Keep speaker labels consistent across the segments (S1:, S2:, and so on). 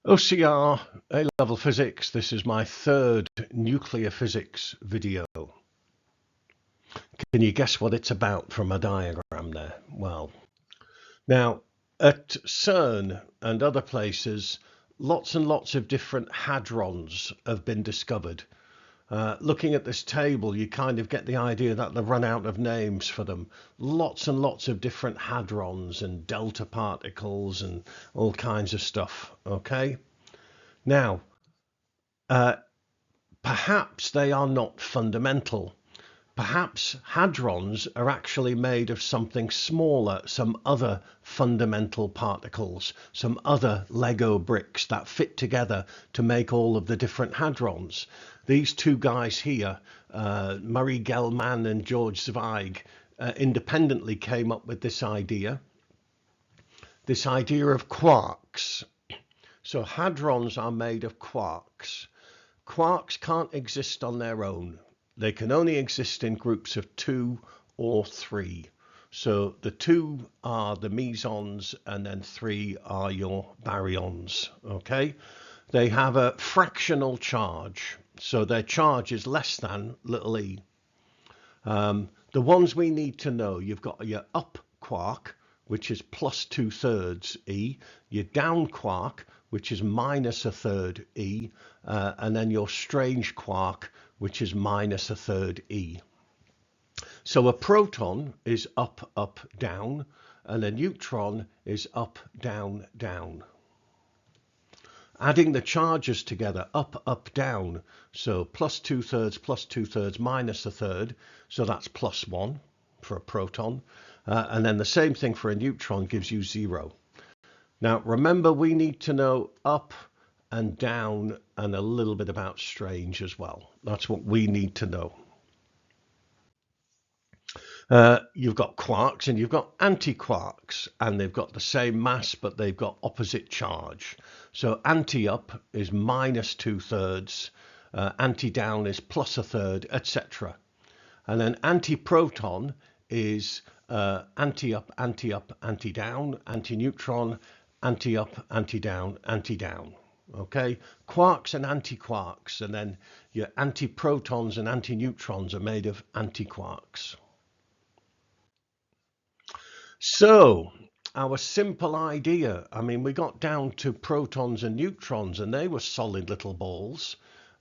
S1: OCR A-level physics. This is my third nuclear physics video. Can you guess what it's about from a diagram there? Well, now at CERN and other places, lots and lots of different hadrons have been discovered. Looking at this table, you kind of get the idea that they've run out of names for them. Lots and lots of different hadrons and delta particles and all kinds of stuff. Okay. Now, perhaps they are not fundamental. Perhaps hadrons are actually made of something smaller, some other fundamental particles, some other Lego bricks that fit together to make all of the different hadrons. These two guys here, Murray Gell-Mann and George Zweig, independently came up with this idea of quarks. So hadrons are made of quarks. Quarks can't exist on their own. They can only exist in groups of 2 or 3. So the 2 are the mesons and then 3 are your baryons. Okay, they have a fractional charge, so their charge is less than little e. The ones we need to know, you've got your up quark, which is plus 2/3 e, your down quark, which is minus 1/3 e, and then your strange quark, which is minus 1/3 e. So a proton is up, up, down, and a neutron is up, down, down. Adding the charges together, up, up, down, so plus 2/3 minus 1/3, so that's +1 for a proton, and then the same thing for a neutron gives you 0. Now remember, we need to know up and down and a little bit about strange as well. That's what we need to know. You've got quarks and you've got anti-quarks, and they've got the same mass but they've got opposite charge. So anti-up is minus 2/3, anti-down is plus 1/3, etc. And then anti-proton is anti-up, anti-up, anti-down, anti-neutron, anti-up, anti-down, anti-down. Okay, quarks and anti-quarks, and then your anti-protons and anti-neutrons are made of anti-quarks. So our simple idea, I mean, we got down to protons and neutrons and they were solid little balls,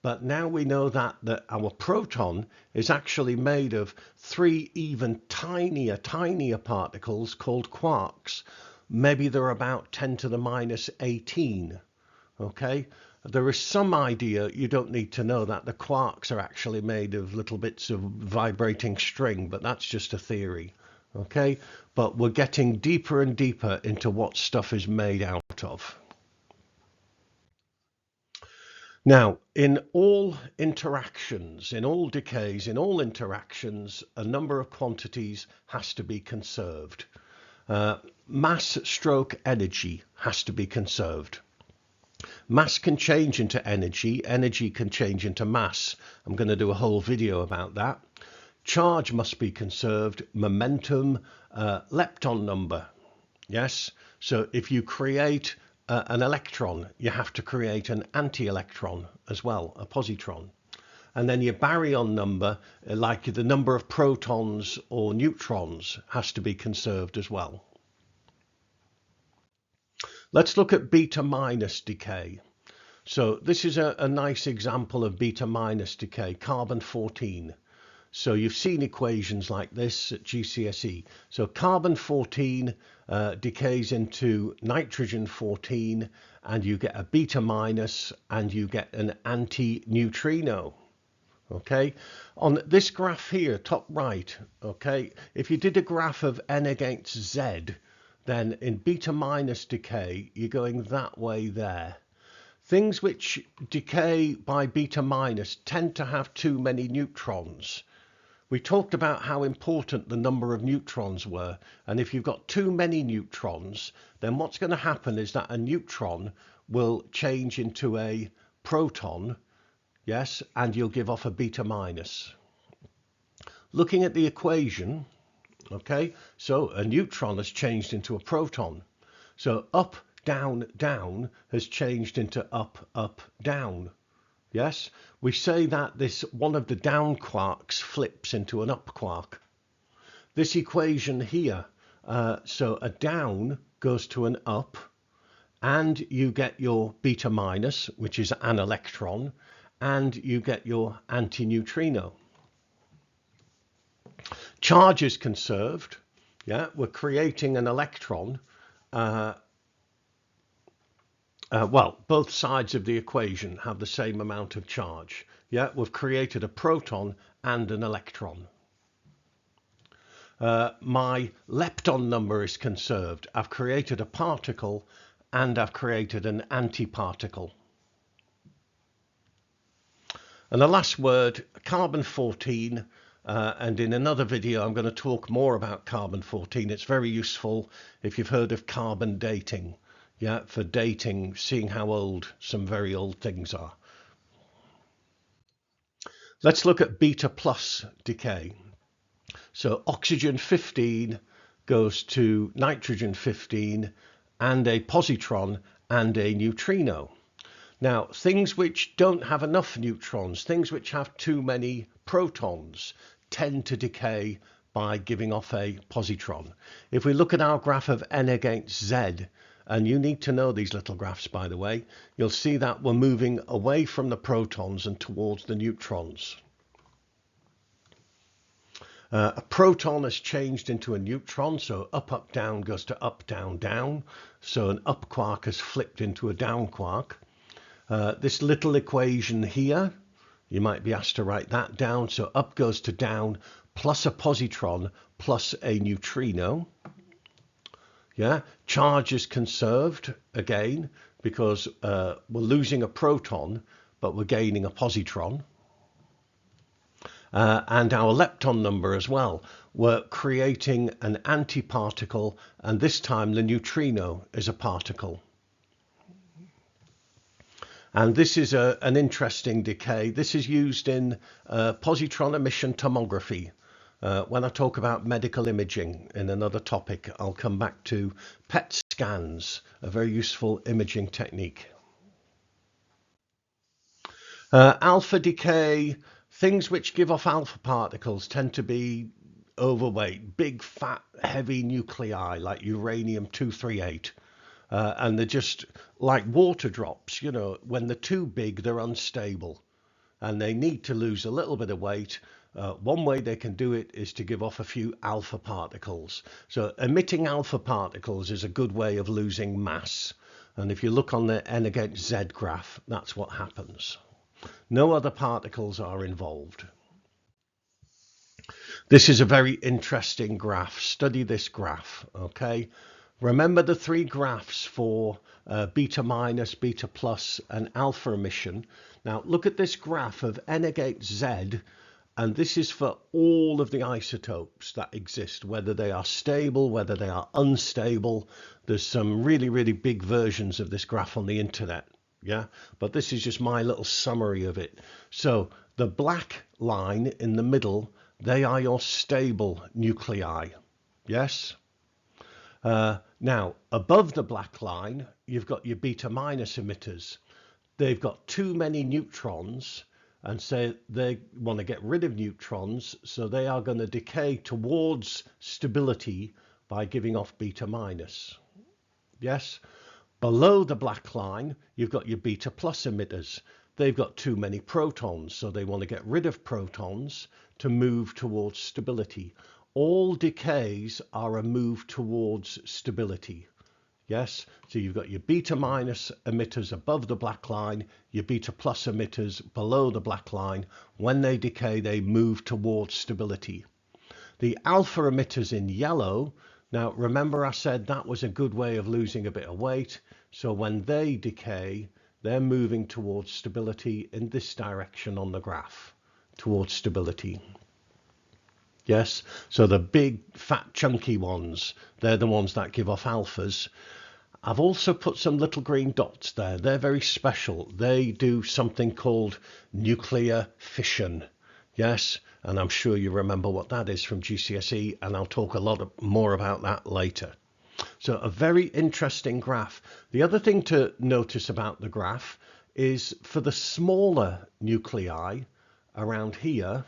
S1: but now we know that our proton is actually made of 3 even tinier particles called quarks. Maybe they're about 10 to the minus 18. Okay, there is some idea, you don't need to know that the quarks are actually made of little bits of vibrating string, but that's just a theory. Okay, but we're getting deeper and deeper into what stuff is made out of. Now, in all interactions, in all decays, in all interactions, a number of quantities has to be conserved. Mass stroke energy has to be conserved. Mass can change into energy, energy can change into mass. I'm going to do a whole video about that. Charge must be conserved, momentum, lepton number. Yes, so if you create an electron, you have to create an anti-electron as well, a positron. And then your baryon number, like the number of protons or neutrons, has to be conserved as well. Let's look at beta minus decay. So this is a nice example of beta minus decay, carbon 14. So you've seen equations like this at GCSE. So carbon 14 decays into nitrogen 14, and you get a beta minus and you get an anti-neutrino. Okay, on this graph here, top right, okay, if you did a graph of N against Z, then in beta minus decay, you're going that way there. Things which decay by beta minus tend to have too many neutrons. We talked about how important the number of neutrons were, and if you've got too many neutrons, then what's going to happen is that a neutron will change into a proton, yes, and you'll give off a beta minus. Looking at the equation, okay, so a neutron has changed into a proton. So up down, down has changed into up, up, down. Yes, we say that this one of the down quarks flips into an up quark. This equation here, so a down goes to an up, and you get your beta minus, which is an electron, and you get your antineutrino. Charge is conserved. Yeah, we're creating an electron. Well, both sides of the equation have the same amount of charge. Yeah, we've created a proton and an electron. My lepton number is conserved. I've created a particle and I've created an antiparticle. And the last word, carbon-14, and in another video I'm going to talk more about carbon-14. It's very useful if you've heard of carbon dating, yeah, for dating, seeing how old some very old things are. Let's look at beta plus decay. So oxygen 15 goes to nitrogen 15 and a positron and a neutrino. Now, things which don't have enough neutrons, things which have too many protons, tend to decay by giving off a positron. If we look at our graph of n against z, and you need to know these little graphs, by the way, you'll see that we're moving away from the protons and towards the neutrons. A proton has changed into a neutron, so up, up, down goes to up, down, down. So an up quark has flipped into a down quark. This little equation here, you might be asked to write that down. So up goes to down plus a positron plus a neutrino. Yeah, charge is conserved again because we're losing a proton, but we're gaining a positron. And our lepton number as well. We're creating an antiparticle, and this time the neutrino is a particle. And this is an interesting decay. This is used in positron emission tomography. When I talk about medical imaging in another topic, I'll come back to PET scans, a very useful imaging technique. Alpha decay. Things which give off alpha particles tend to be overweight, big, fat, heavy nuclei like uranium-238. And they're just like water drops, you know, when they're too big, they're unstable. And they need to lose a little bit of weight. One way they can do it is to give off a few alpha particles. So emitting alpha particles is a good way of losing mass. And if you look on the n against z graph, that's what happens. No other particles are involved. This is a very interesting graph. Study this graph, okay? Remember the three graphs for beta minus, beta plus, and alpha emission. Now look at this graph of n against z, and this is for all of the isotopes that exist, whether they are stable, whether they are unstable. There's some really, really big versions of this graph on the internet. Yeah, but this is just my little summary of it. So the black line in the middle, they are your stable nuclei. Yes. Now above the black line, you've got your beta minus emitters. They've got too many neutrons, and so they want to get rid of neutrons. So they are going to decay towards stability by giving off beta minus. Yes. Below the black line, you've got your beta plus emitters. They've got too many protons, so they want to get rid of protons to move towards stability. All decays are a move towards stability. Yes, so you've got your beta minus emitters above the black line, your beta plus emitters below the black line. When they decay, they move towards stability. The alpha emitters in yellow, now remember I said that was a good way of losing a bit of weight. So when they decay, they're moving towards stability in this direction on the graph, towards stability. Yes, so the big, fat, chunky ones, they're the ones that give off alphas. I've also put some little green dots there. They're very special. They do something called nuclear fission. Yes, and I'm sure you remember what that is from GCSE, and I'll talk a lot more about that later. So a very interesting graph. The other thing to notice about the graph is for the smaller nuclei around here,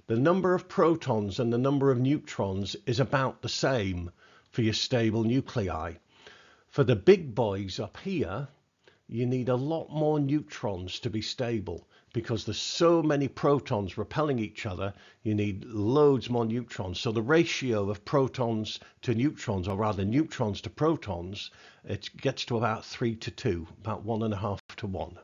S1: the number of protons and the number of neutrons is about the same for your stable nuclei. For the big boys up here, you need a lot more neutrons to be stable because there's so many protons repelling each other. You need loads more neutrons. So the ratio of protons to neutrons, or rather neutrons to protons, it gets to about 3 to 2, about 1.5 to 1.